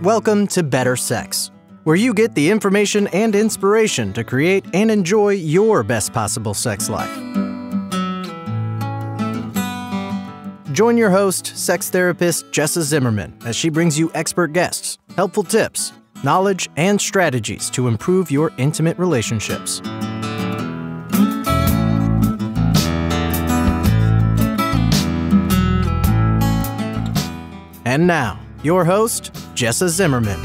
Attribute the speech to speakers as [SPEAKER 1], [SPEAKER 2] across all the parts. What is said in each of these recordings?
[SPEAKER 1] Welcome to Better Sex, where you get the information and inspiration to create and enjoy your best possible sex life. Join your host, sex therapist Jessa Zimmerman, as she brings you expert guests, helpful tips, knowledge, and strategies to improve your intimate relationships. And now, your host, Jessa Zimmerman.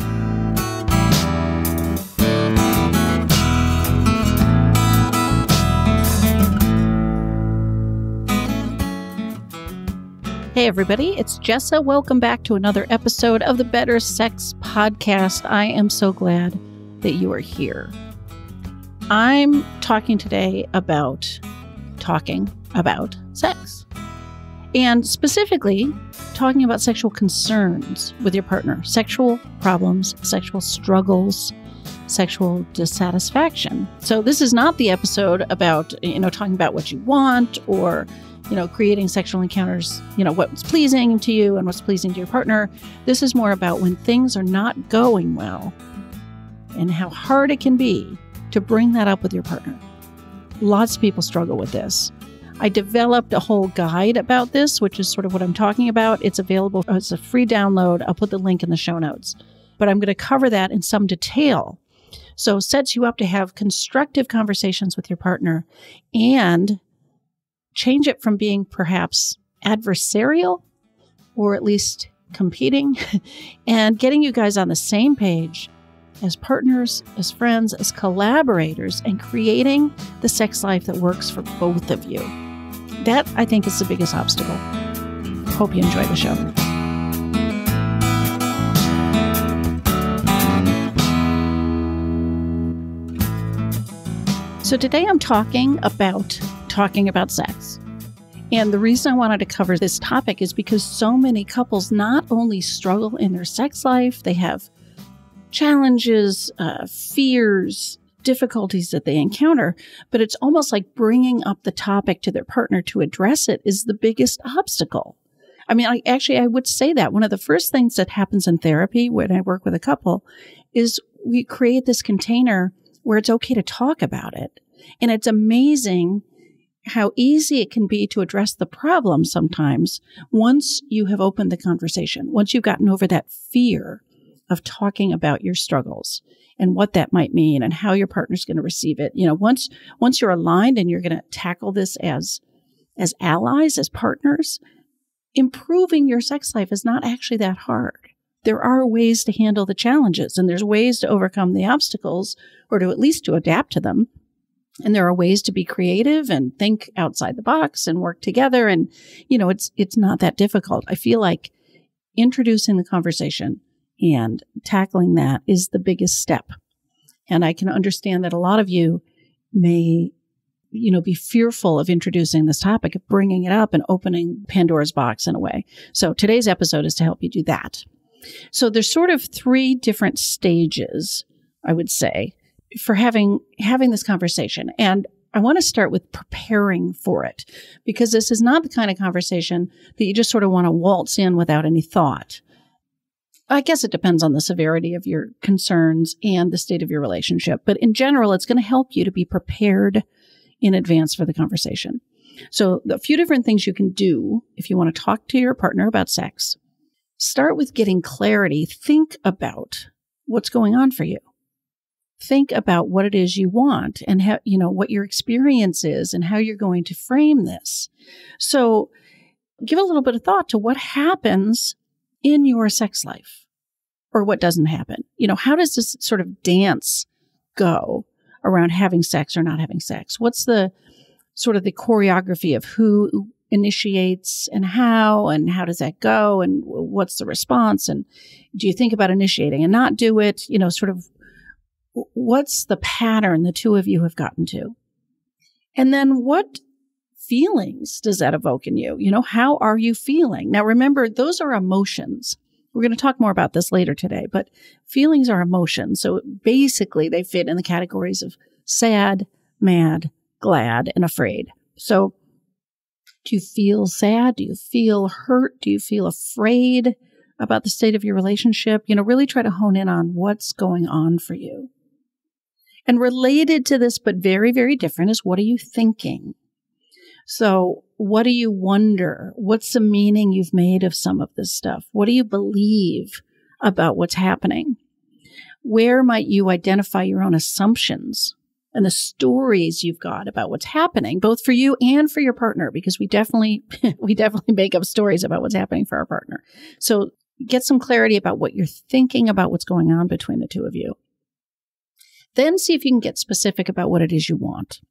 [SPEAKER 2] Hey everybody, it's Jessa. Welcome back to another episode of the Better Sex Podcast. I am so glad that you are here. I'm talking today about sex. And specifically, talking about sexual concerns with your partner, sexual problems, sexual struggles, sexual dissatisfaction. So this is not the episode about, talking about what you want or, creating sexual encounters, what's pleasing to you and what's pleasing to your partner. This is more about when things are not going well and how hard it can be to bring that up with your partner. Lots of people struggle with this. I developed a whole guide about this, which is sort of what I'm talking about. It's available as a free download. I'll put the link in the show notes. But I'm going to cover that in some detail. So it sets you up to have constructive conversations with your partner and change it from being perhaps adversarial or at least competing and getting you guys on the same page as partners, as friends, as collaborators, and creating the sex life that works for both of you. That, I think, is the biggest obstacle. Hope you enjoy the show. So today I'm talking about sex. And the reason I wanted to cover this topic is because so many couples not only struggle in their sex life, they have challenges, fears, difficulties that they encounter, but it's almost like bringing up the topic to their partner to address it is the biggest obstacle. I mean, I would say that one of the first things that happens in therapy when I work with a couple is we create this container where it's okay to talk about it. And it's amazing how easy it can be to address the problem sometimes once you have opened the conversation, once you've gotten over that fear of talking about your struggles and what that might mean and how your partner's going to receive it. Once you're aligned and you're going to tackle this as allies, as partners, improving your sex life is not actually that hard. There are ways to handle the challenges and there's ways to overcome the obstacles or to at least to adapt to them. And there are ways to be creative and think outside the box and work together. And, it's not that difficult. I feel like introducing the conversation and tackling that is the biggest step. And I can understand that a lot of you may, be fearful of introducing this topic, of bringing it up and opening Pandora's box in a way. So today's episode is to help you do that. So there's sort of three different stages, I would say, for having this conversation. And I want to start with preparing for it, because this is not the kind of conversation that you just sort of want to waltz in without any thought. I guess it depends on the severity of your concerns and the state of your relationship. But in general, it's going to help you to be prepared in advance for the conversation. So a few different things you can do if you want to talk to your partner about sex. Start with getting clarity. Think about what's going on for you. Think about what it is you want and how, what your experience is and how you're going to frame this. So give a little bit of thought to what happens in your sex life or what doesn't happen. How does this sort of dance go around having sex or not having sex? What's the sort of the choreography of who initiates and how does that go? And what's the response? And do you think about initiating and not do it? Sort of what's the pattern the two of you have gotten to? And then what feelings does that evoke in you? How are you feeling? Now, remember, those are emotions. We're going to talk more about this later today, but feelings are emotions. So basically, they fit in the categories of sad, mad, glad, and afraid. So do you feel sad? Do you feel hurt? Do you feel afraid about the state of your relationship. Really try to hone in on what's going on for you. And related to this, but very, very different, is what are you thinking? So what do you wonder? What's the meaning you've made of some of this stuff? What do you believe about what's happening? Where might you identify your own assumptions and the stories you've got about what's happening, both for you and for your partner? Because we definitely make up stories about what's happening for our partner. So get some clarity about what you're thinking about what's going on between the two of you. Then see if you can get specific about what it is you want.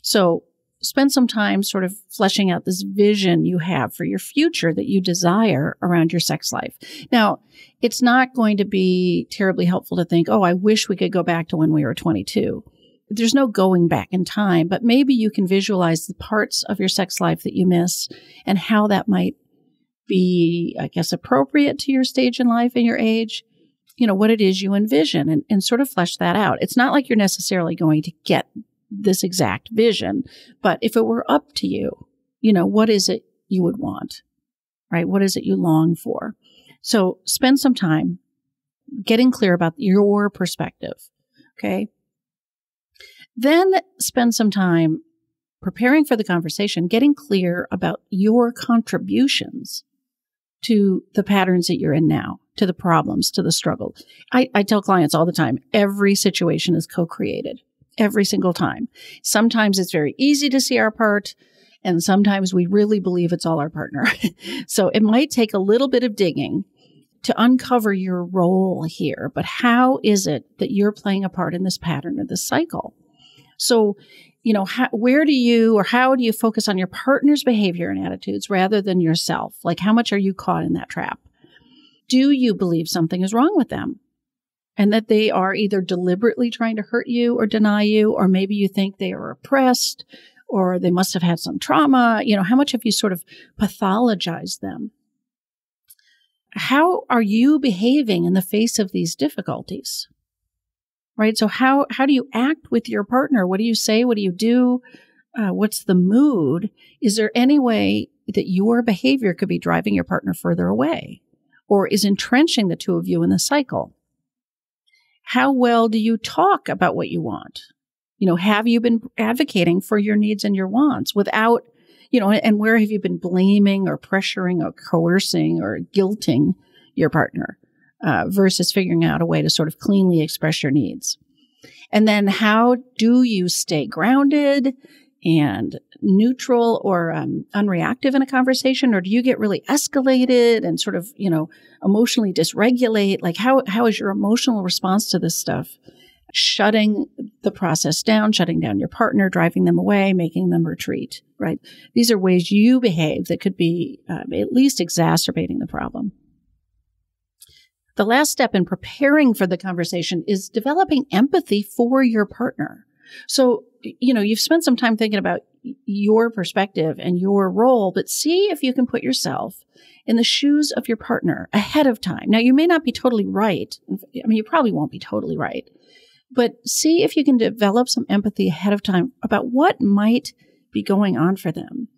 [SPEAKER 2] So spend some time sort of fleshing out this vision you have for your future that you desire around your sex life. Now, it's not going to be terribly helpful to think, I wish we could go back to when we were 22. There's no going back in time, but maybe you can visualize the parts of your sex life that you miss and how that might be, appropriate to your stage in life and your age. What it is you envision and sort of flesh that out. It's not like you're necessarily going to get this exact vision, but if it were up to you, what is it you would want, right? What is it you long for? So spend some time getting clear about your perspective, okay? Then spend some time preparing for the conversation, getting clear about your contributions to the patterns that you're in now, to the problems, to the struggle. I tell clients all the time, every situation is co-created, every single time. Sometimes it's very easy to see our part, and sometimes we really believe it's all our partner. So it might take a little bit of digging to uncover your role here, but how is it that you're playing a part in this pattern of this cycle? So, how do you focus on your partner's behavior and attitudes rather than yourself? Like, how much are you caught in that trap? Do you believe something is wrong with them and that they are either deliberately trying to hurt you or deny you, or maybe you think they are oppressed or they must have had some trauma? How much have you sort of pathologized them? How are you behaving in the face of these difficulties? Right? So how do you act with your partner? What do you say? What do you do? What's the mood? Is there any way that your behavior could be driving your partner further away or is entrenching the two of you in the cycle? How well do you talk about what you want? Have you been advocating for your needs and your wants without, and where have you been blaming or pressuring or coercing or guilting your partner? Versus figuring out a way to sort of cleanly express your needs. And then how do you stay grounded and neutral or unreactive in a conversation? Or do you get really escalated and sort of, emotionally dysregulate? Like how is your emotional response to this stuff? Shutting the process down, shutting down your partner, driving them away, making them retreat, right? These are ways you behave that could be at least exacerbating the problem. The last step in preparing for the conversation is developing empathy for your partner. So, you've spent some time thinking about your perspective and your role, but see if you can put yourself in the shoes of your partner ahead of time. Now, you may not be totally right. You probably won't be totally right, but see if you can develop some empathy ahead of time about what might be going on for them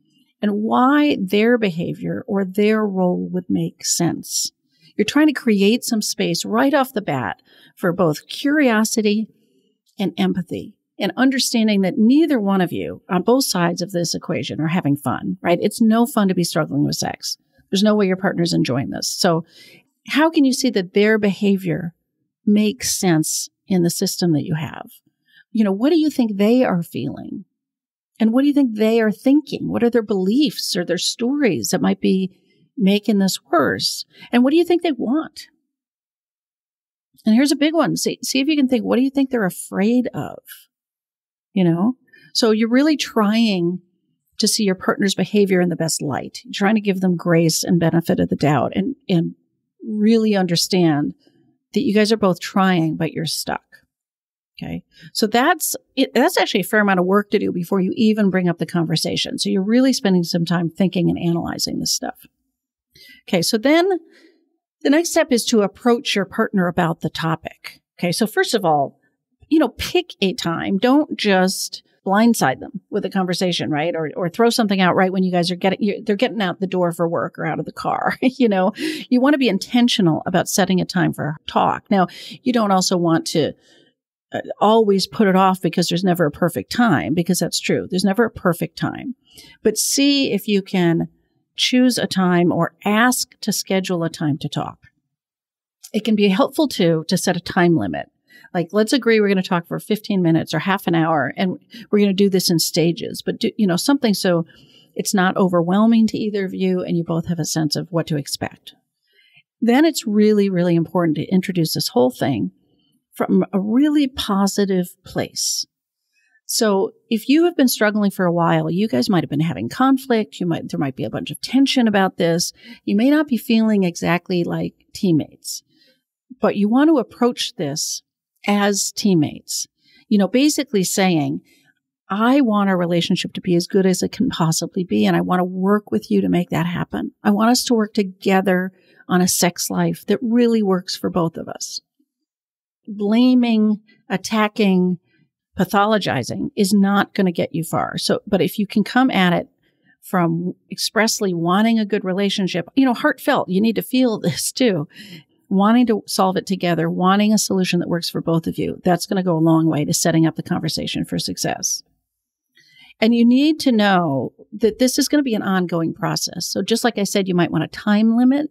[SPEAKER 2] and why their behavior or their role would make sense. You're trying to create some space right off the bat for both curiosity and empathy and understanding that neither one of you on both sides of this equation are having fun, right? It's no fun to be struggling with sex. There's no way your partner's enjoying this. So how can you see that their behavior makes sense in the system that you have? What do you think they are feeling? And what do you think they are thinking? What are their beliefs or their stories that might be making this worse? And what do you think they want? And here's a big one. See if you can think, what do you think they're afraid of? So you're really trying to see your partner's behavior in the best light. You're trying to give them grace and benefit of the doubt and really understand that you guys are both trying, but you're stuck. Okay. So that's actually a fair amount of work to do before you even bring up the conversation. So you're really spending some time thinking and analyzing this stuff. Okay, so then the next step is to approach your partner about the topic. Okay, so first of all, pick a time. Don't just blindside them with a conversation, right? Or throw something out right when you guys are they're getting out the door for work or out of the car. You want to be intentional about setting a time for a talk. Now, you don't also want to always put it off because there's never a perfect time, because that's true. There's never a perfect time. But see if you can choose a time or ask to schedule a time to talk. It can be helpful too to set a time limit. Like, let's agree we're going to talk for 15 minutes or half an hour, and we're going to do this in stages, but something so it's not overwhelming to either of you and you both have a sense of what to expect. Then it's really, really important to introduce this whole thing from a really positive place. So if you have been struggling for a while, you guys might have been having conflict. There might be a bunch of tension about this. You may not be feeling exactly like teammates, but you want to approach this as teammates, basically saying, I want our relationship to be as good as it can possibly be. And I want to work with you to make that happen. I want us to work together on a sex life that really works for both of us. Blaming, attacking, pathologizing is not going to get you far. But if you can come at it from expressly wanting a good relationship, heartfelt, you need to feel this too. Wanting to solve it together, wanting a solution that works for both of you, that's going to go a long way to setting up the conversation for success. And you need to know that this is going to be an ongoing process. So just like I said, you might want a time limit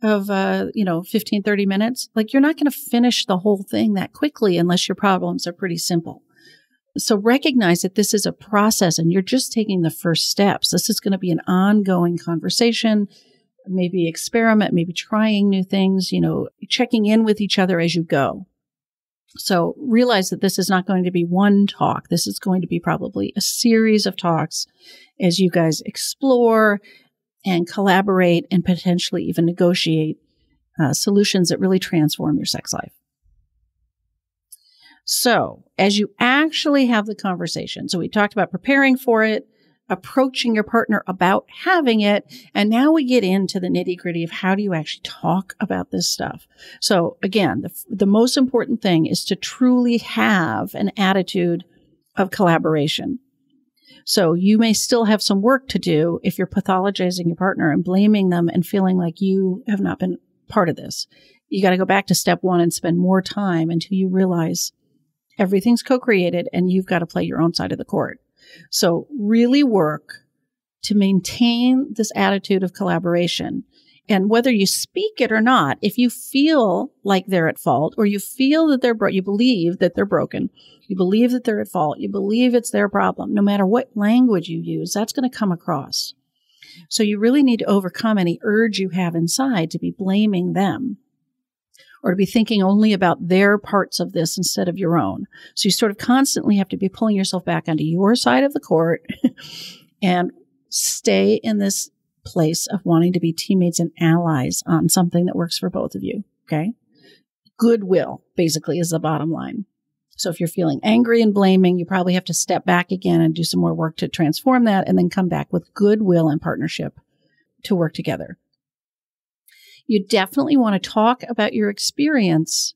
[SPEAKER 2] of, 15, 30 minutes. Like, you're not going to finish the whole thing that quickly unless your problems are pretty simple. So recognize that this is a process and you're just taking the first steps. This is going to be an ongoing conversation. Maybe experiment, maybe trying new things, checking in with each other as you go. So realize that this is not going to be one talk. This is going to be probably a series of talks as you guys explore and collaborate and potentially even negotiate solutions that really transform your sex life. So as you actually have the conversation, so we talked about preparing for it, approaching your partner about having it. And now we get into the nitty-gritty of how do you actually talk about this stuff. So again, the most important thing is to truly have an attitude of collaboration. So you may still have some work to do if you're pathologizing your partner and blaming them and feeling like you have not been part of this. You got to go back to step one and spend more time until you realize everything's co-created and you've got to play your own side of the court. So really work to maintain this attitude of collaboration. And whether you speak it or not, if you feel like they're at fault or you feel that you believe that they're broken, you believe that they're at fault, you believe it's their problem, no matter what language you use, that's going to come across. So you really need to overcome any urge you have inside to be blaming them or to be thinking only about their parts of this instead of your own. So you sort of constantly have to be pulling yourself back onto your side of the court and stay in this place of wanting to be teammates and allies on something that works for both of you. Okay. Goodwill basically is the bottom line. So if you're feeling angry and blaming, you probably have to step back again and do some more work to transform that and then come back with goodwill and partnership to work together. You definitely want to talk about your experience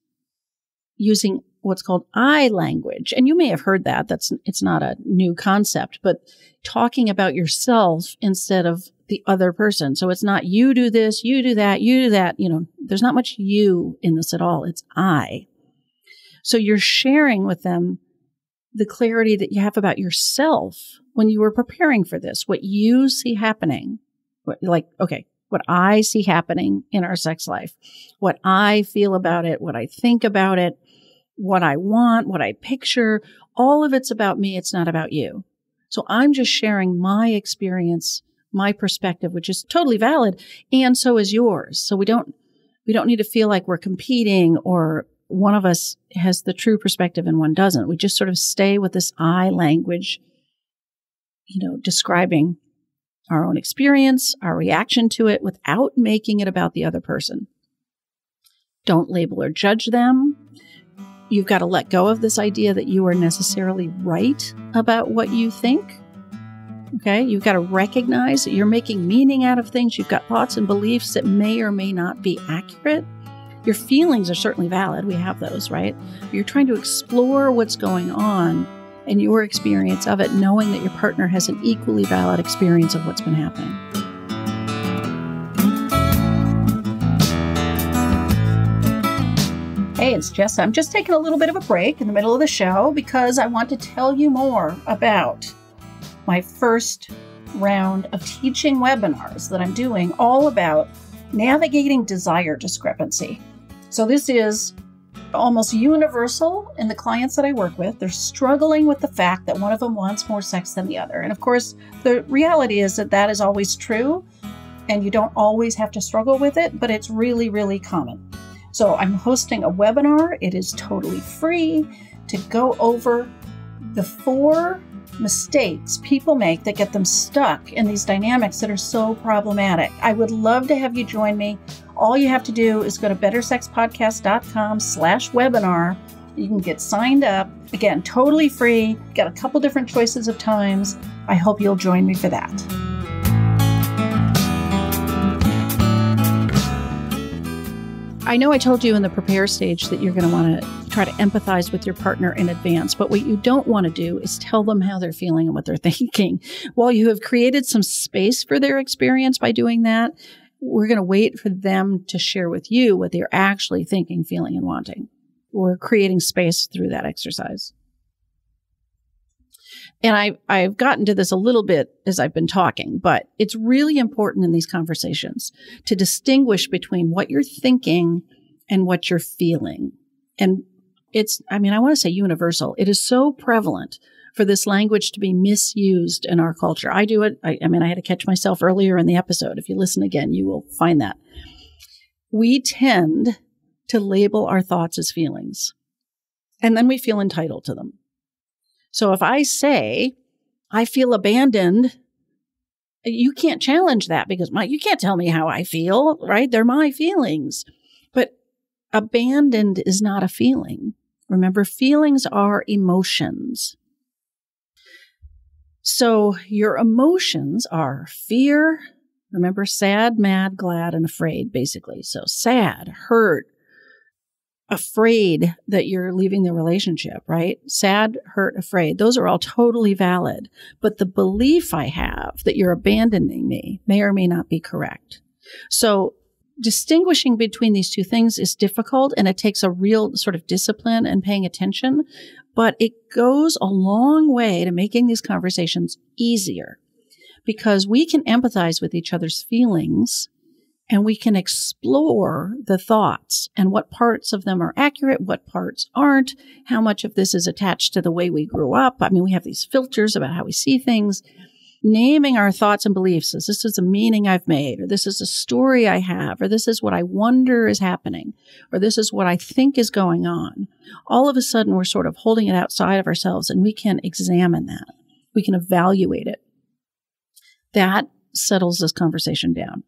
[SPEAKER 2] using what's called I language. And you may have heard that. It's not a new concept, but talking about yourself instead of the other person. So it's not you do this, you do that, you do that. There's not much you in this at all. It's I. So you're sharing with them the clarity that you have about yourself when you were preparing for this, what you see happening. What I see happening in our sex life, what I feel about it, what I think about it, what I want, what I picture, all of it's about me. It's not about you. So I'm just sharing my experience, my perspective, which is totally valid. And so is yours. So we don't need to feel like we're competing or one of us has the true perspective and one doesn't. We just sort of stay with this I language, describing our own experience, our reaction to it without making it about the other person. Don't label or judge them. You've got to let go of this idea that you are necessarily right about what you think. Okay? You've got to recognize that you're making meaning out of things. You've got thoughts and beliefs that may or may not be accurate. Your feelings are certainly valid. We have those, right? You're trying to explore what's going on and your experience of it, knowing that your partner has an equally valid experience of what's been happening. Hey, it's Jess. I'm just taking a little bit of a break in the middle of the show because I want to tell you more about my first round of teaching webinars that I'm doing all about navigating desire discrepancy. So this is almost universal in the clients that I work with. They're struggling with the fact that one of them wants more sex than the other. And of course, the reality is that that is always true, and you don't always have to struggle with it, but it's really, really common. So I'm hosting a webinar. It is totally free to go over the 4 mistakes people make that get them stuck in these dynamics that are so problematic. I would love to have you join me. All you have to do is go to bettersexpodcast.com/webinar. You can get signed up. Again, totally free. Got a couple different choices of times. I hope you'll join me for that. I know I told you in the prepare stage that you're going to want to try to empathize with your partner in advance, but what you don't want to do is tell them how they're feeling and what they're thinking. While you have created some space for their experience by doing that, we're going to wait for them to share with you what they're actually thinking, feeling, and wanting. We're creating space through that exercise. And I've gotten to this a little bit as I've been talking, but it's really important in these conversations to distinguish between what you're thinking and what you're feeling. And I want to say universal. It is so prevalent for this language to be misused in our culture. I do it. I had to catch myself earlier in the episode. If you listen again, you will find that. We tend to label our thoughts as feelings, and then we feel entitled to them. So if I say, I feel abandoned, you can't challenge that because you can't tell me how I feel, right? They're my feelings. But abandoned is not a feeling. Remember, feelings are emotions. So your emotions are fear, remember, sad, mad, glad, and afraid, basically. So sad, hurt, afraid that you're leaving the relationship, right? Sad, hurt, afraid. Those are all totally valid. But the belief I have that you're abandoning me may or may not be correct. So distinguishing between these two things is difficult, and it takes a real sort of discipline and paying attention, but it goes a long way to making these conversations easier because we can empathize with each other's feelings. And we can explore the thoughts and what parts of them are accurate, what parts aren't, how much of this is attached to the way we grew up. We have these filters about how we see things. Naming our thoughts and beliefs as this is a meaning I've made, or this is a story I have, or this is what I wonder is happening, or this is what I think is going on. All of a sudden, we're sort of holding it outside of ourselves, and we can examine that. We can evaluate it. That settles this conversation down.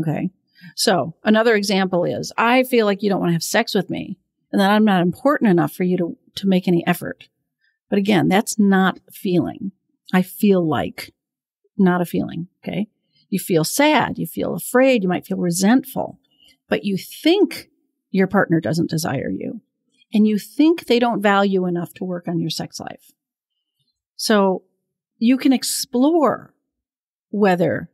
[SPEAKER 2] Okay. So another example is, I feel like you don't want to have sex with me and that I'm not important enough for you to make any effort. But again, that's not feeling. I feel like, not a feeling. Okay. You feel sad. You feel afraid. You might feel resentful, but you think your partner doesn't desire you and you think they don't value enough to work on your sex life. So you can explore whether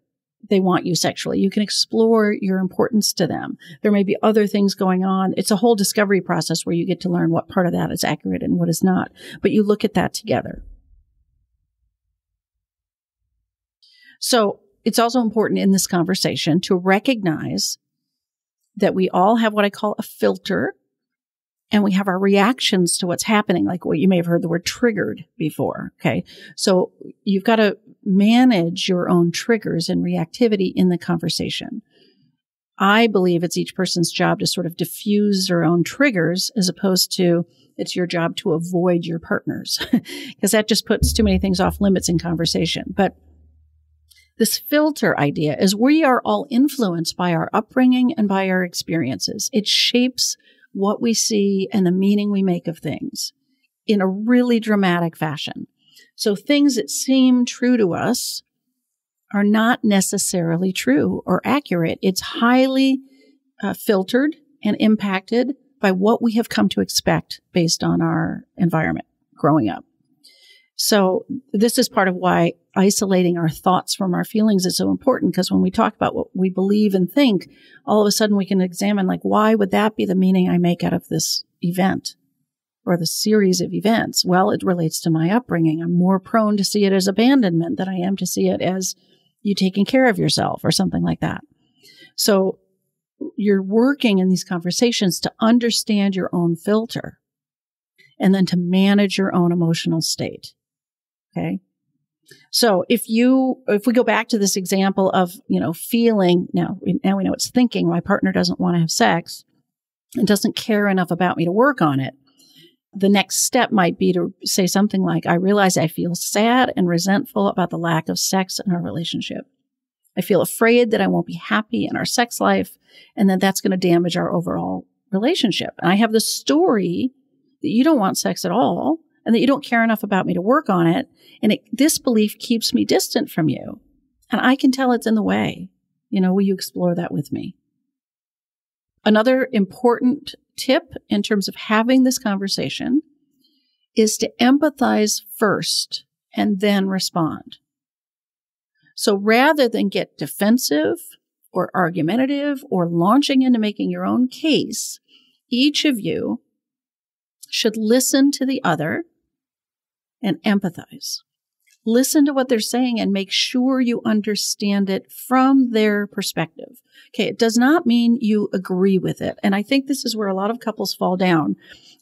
[SPEAKER 2] they want you sexually. You can explore your importance to them. There may be other things going on. It's a whole discovery process where you get to learn what part of that is accurate and what is not. But you look at that together. So it's also important in this conversation to recognize that we all have what I call a filter, and we have our reactions to what's happening, like what you may have heard the word triggered before. Okay. So you've got to manage your own triggers and reactivity in the conversation. I believe it's each person's job to sort of diffuse their own triggers as opposed to it's your job to avoid your partners because that just puts too many things off limits in conversation. But this filter idea is we are all influenced by our upbringing and by our experiences. It shapes what we see and the meaning we make of things in a really dramatic fashion. So things that seem true to us are not necessarily true or accurate. It's highly filtered and impacted by what we have come to expect based on our environment growing up. So this is part of why isolating our thoughts from our feelings is so important, because when we talk about what we believe and think, all of a sudden we can examine, like, why would that be the meaning I make out of this event or the series of events? Well, it relates to my upbringing. I'm more prone to see it as abandonment than I am to see it as you taking care of yourself or something like that. So you're working in these conversations to understand your own filter and then to manage your own emotional state. Okay. So if we go back to this example of, feeling, now we know it's thinking, my partner doesn't want to have sex and doesn't care enough about me to work on it. The next step might be to say something like, I realize I feel sad and resentful about the lack of sex in our relationship. I feel afraid that I won't be happy in our sex life, and that that's going to damage our overall relationship. And I have the story that you don't want sex at all, and that you don't care enough about me to work on it. And this belief keeps me distant from you. And I can tell it's in the way. Will you explore that with me? Another important tip in terms of having this conversation is to empathize first and then respond. So rather than get defensive or argumentative or launching into making your own case, each of you should listen to the other and empathize. Listen to what they're saying and make sure you understand it from their perspective. Okay, it does not mean you agree with it. And I think this is where a lot of couples fall down,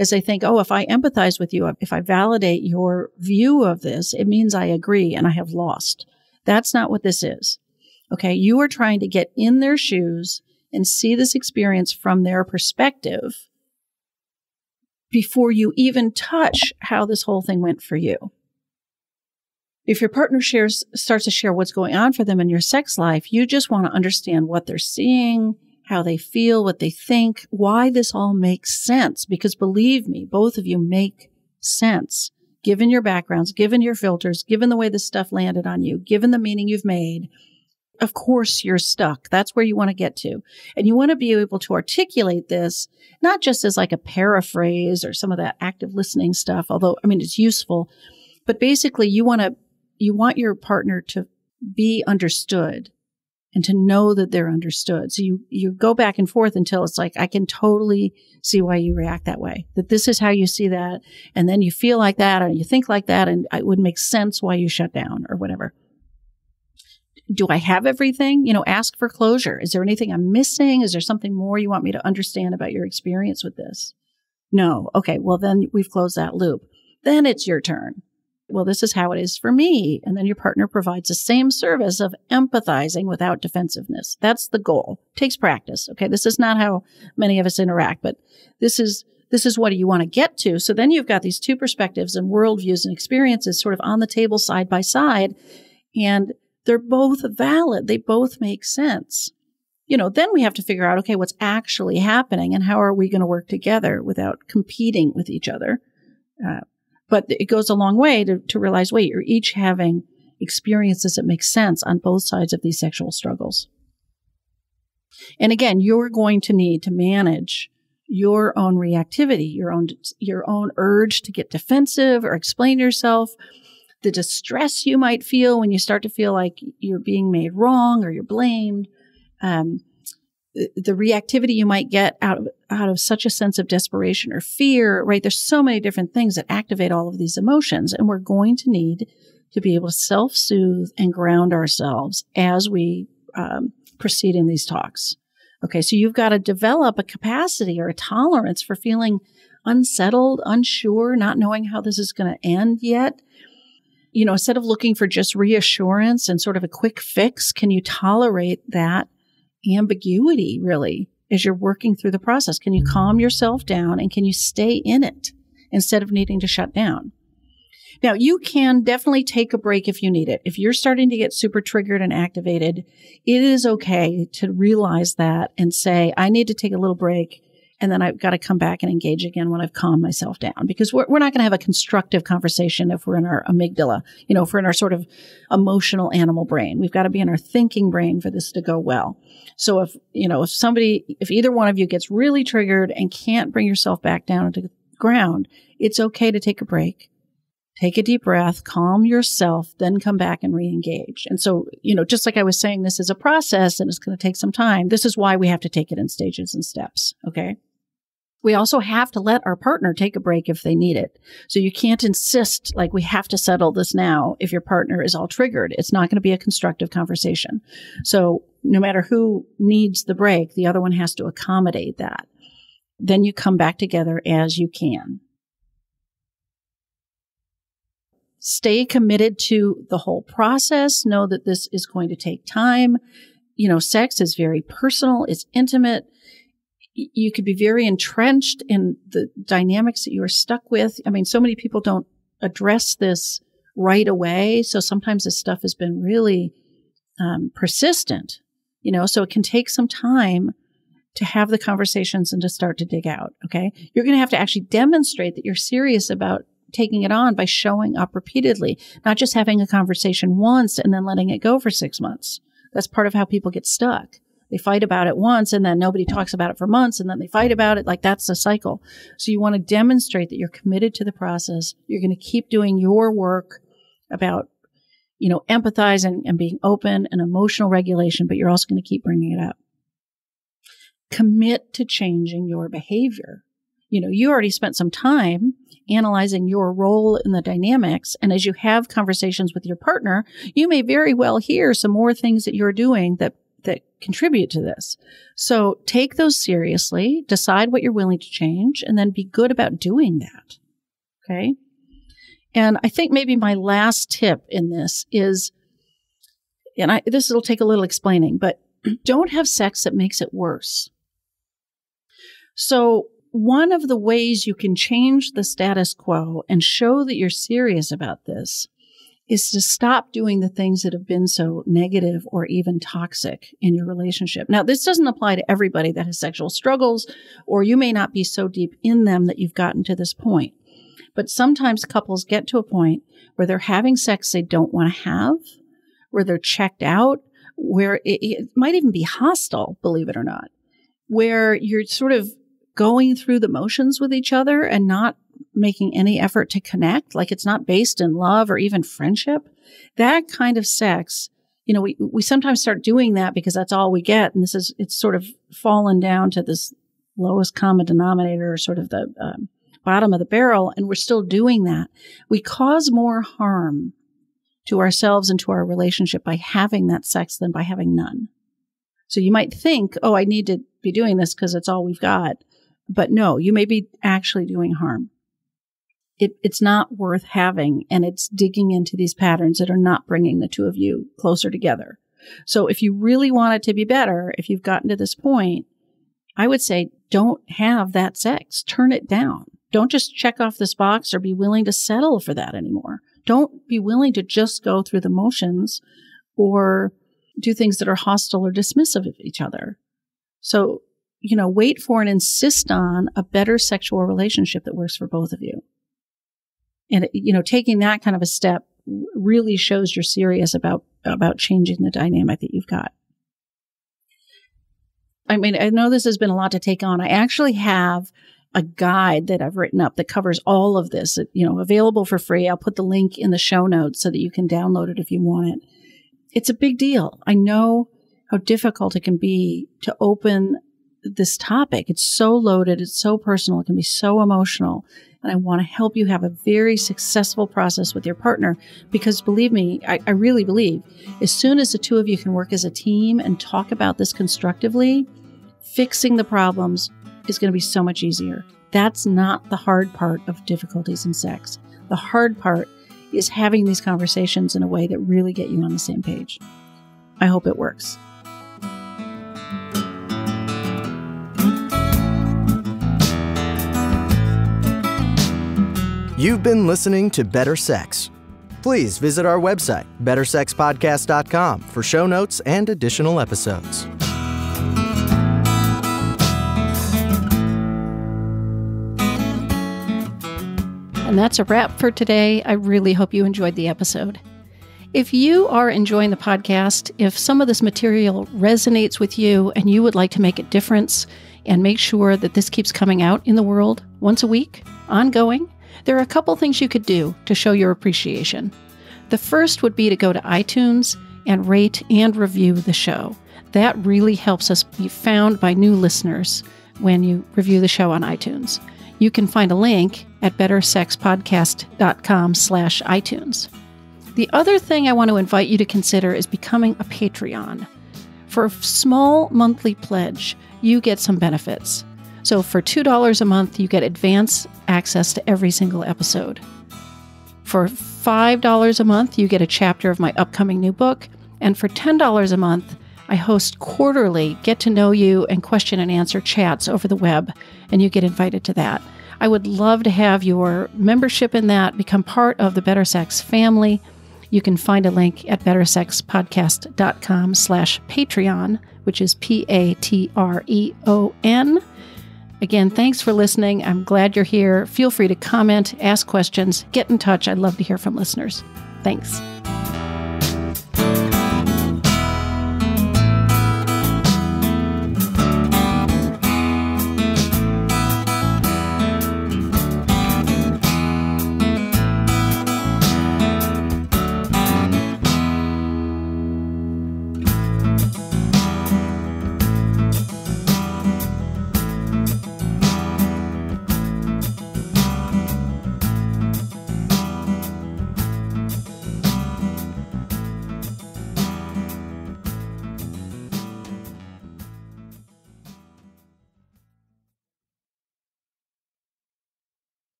[SPEAKER 2] as they think, if I empathize with you, if I validate your view of this, it means I agree and I have lost. That's not what this is. Okay, you are trying to get in their shoes and see this experience from their perspective before you even touch how this whole thing went for you. If your partner starts to share what's going on for them in your sex life, you just want to understand what they're seeing, how they feel, what they think, why this all makes sense. Because believe me, both of you make sense, given your backgrounds, given your filters, given the way this stuff landed on you, given the meaning you've made. Of course, you're stuck. That's where you want to get to. And you want to be able to articulate this, not just as like a paraphrase or some of that active listening stuff, although, it's useful. But basically, you want your partner to be understood and to know that they're understood. So you go back and forth until it's like, I can totally see why you react that way, that this is how you see that. And then you feel like that, and you think like that, and it would make sense why you shut down or whatever. Do I have everything? Ask for closure. Is there anything I'm missing? Is there something more you want me to understand about your experience with this? No. Okay. Well, then we've closed that loop. Then it's your turn. Well, this is how it is for me. And then your partner provides the same service of empathizing without defensiveness. That's the goal. It takes practice. Okay. This is not how many of us interact, but this is what you want to get to. So then you've got these two perspectives and worldviews and experiences sort of on the table side by side, and they're both valid. They both make sense. Then we have to figure out, okay, what's actually happening and how are we going to work together without competing with each other? But it goes a long way to realize, wait, you're each having experiences that make sense on both sides of these sexual struggles. And again, you're going to need to manage your own reactivity, your own urge to get defensive or explain yourself, the distress you might feel when you start to feel like you're being made wrong or you're blamed, the reactivity you might get out of such a sense of desperation or fear, right? There's so many different things that activate all of these emotions, and we're going to need to be able to self-soothe and ground ourselves as we proceed in these talks. Okay, so you've got to develop a capacity or a tolerance for feeling unsettled, unsure, not knowing how this is going to end yet. Instead of looking for just reassurance and sort of a quick fix, can you tolerate that ambiguity, really, as you're working through the process? Can you calm yourself down, and can you stay in it instead of needing to shut down? Now, you can definitely take a break if you need it. If you're starting to get super triggered and activated, it is okay to realize that and say, I need to take a little break, and then I've got to come back and engage again when I've calmed myself down. Because we're not going to have a constructive conversation if we're in our amygdala, if we're in our sort of emotional animal brain. We've got to be in our thinking brain for this to go well. So if either one of you gets really triggered and can't bring yourself back down to the ground, it's okay to take a break. take a deep breath, calm yourself, then come back and re-engage. And so, just like I was saying, this is a process and it's going to take some time. This is why we have to take it in stages and steps. Okay. We also have to let our partner take a break if they need it. So you can't insist like we have to settle this now if your partner is all triggered. It's not going to be a constructive conversation. So no matter who needs the break, the other one has to accommodate that. Then you come back together as you can. Stay committed to the whole process. Know that this is going to take time. Sex is very personal. It's intimate. You could be very entrenched in the dynamics that you are stuck with. I mean, so many people don't address this right away. So sometimes this stuff has been really persistent, so it can take some time to have the conversations and to start to dig out. Okay. You're going to have to actually demonstrate that you're serious about taking it on by showing up repeatedly, not just having a conversation once and then letting it go for 6 months. That's part of how people get stuck. They fight about it once and then nobody talks about it for months and then they fight about it. Like that's a cycle. So you want to demonstrate that you're committed to the process. You're going to keep doing your work about, empathizing and being open and emotional regulation, but you're also going to keep bringing it up. Commit to changing your behavior. You already spent some time analyzing your role in the dynamics. And as you have conversations with your partner, you may very well hear some more things that you're doing that contribute to this. So take those seriously, decide what you're willing to change, and then be good about doing that. Okay. And I think maybe my last tip in this is, this will take a little explaining, but don't have sex that makes it worse. So one of the ways you can change the status quo and show that you're serious about this is to stop doing the things that have been so negative or even toxic in your relationship. Now, this doesn't apply to everybody that has sexual struggles, or you may not be so deep in them that you've gotten to this point. But sometimes couples get to a point where they're having sex they don't want to have, where they're checked out, where it might even be hostile, believe it or not, where you're sort of going through the motions with each other and not making any effort to connect, like it's not based in love or even friendship. That kind of sex, we sometimes start doing that because that's all we get. And it's sort of fallen down to this lowest common denominator, sort of the bottom of the barrel. And we're still doing that. We cause more harm to ourselves and to our relationship by having that sex than by having none. So you might think, oh, I need to be doing this because it's all we've got. But no, you may be actually doing harm. It's not worth having, and it's digging into these patterns that are not bringing the two of you closer together. So if you really want it to be better, if you've gotten to this point, I would say don't have that sex. Turn it down. Don't just check off this box or be willing to settle for that anymore. Don't be willing to just go through the motions or do things that are hostile or dismissive of each other. So, wait for and insist on a better sexual relationship that works for both of you. And, taking that kind of a step really shows you're serious about changing the dynamic that you've got. I mean, I know this has been a lot to take on. I actually have a guide that I've written up that covers all of this, available for free. I'll put the link in the show notes so that you can download it if you want it. It's a big deal. I know how difficult it can be to open this topic. It's so loaded. It's so personal. It can be so emotional. And I want to help you have a very successful process with your partner because believe me, I really believe as soon as the two of you can work as a team and talk about this constructively, fixing the problems is going to be so much easier. That's not the hard part of difficulties in sex. The hard part is having these conversations in a way that really get you on the same page. I hope it works.
[SPEAKER 1] You've been listening to Better Sex. Please visit our website, bettersexpodcast.com, for show notes and additional episodes.
[SPEAKER 2] And that's a wrap for today. I really hope you enjoyed the episode. If you are enjoying the podcast, if some of this material resonates with you and you would like to make a difference and make sure that this keeps coming out in the world once a week, ongoing, There are a couple things you could do to show your appreciation. The first would be to go to iTunes and rate and review the show. That really helps us be found by new listeners when you review the show on iTunes. You can find a link at bettersexpodcast.com/iTunes. The other thing I want to invite you to consider is becoming a Patreon. For a small monthly pledge, you get some benefits. So for $2 a month, you get advance access to every single episode. For $5 a month, you get a chapter of my upcoming new book. And for $10 a month, I host quarterly get-to-know-you and question-and-answer chats over the web, and you get invited to that. I would love to have your membership in that, become part of the Better Sex family. You can find a link at bettersexpodcast.com/Patreon, which is Patreon. Again, thanks for listening. I'm glad you're here. Feel free to comment, ask questions, get in touch. I'd love to hear from listeners. Thanks.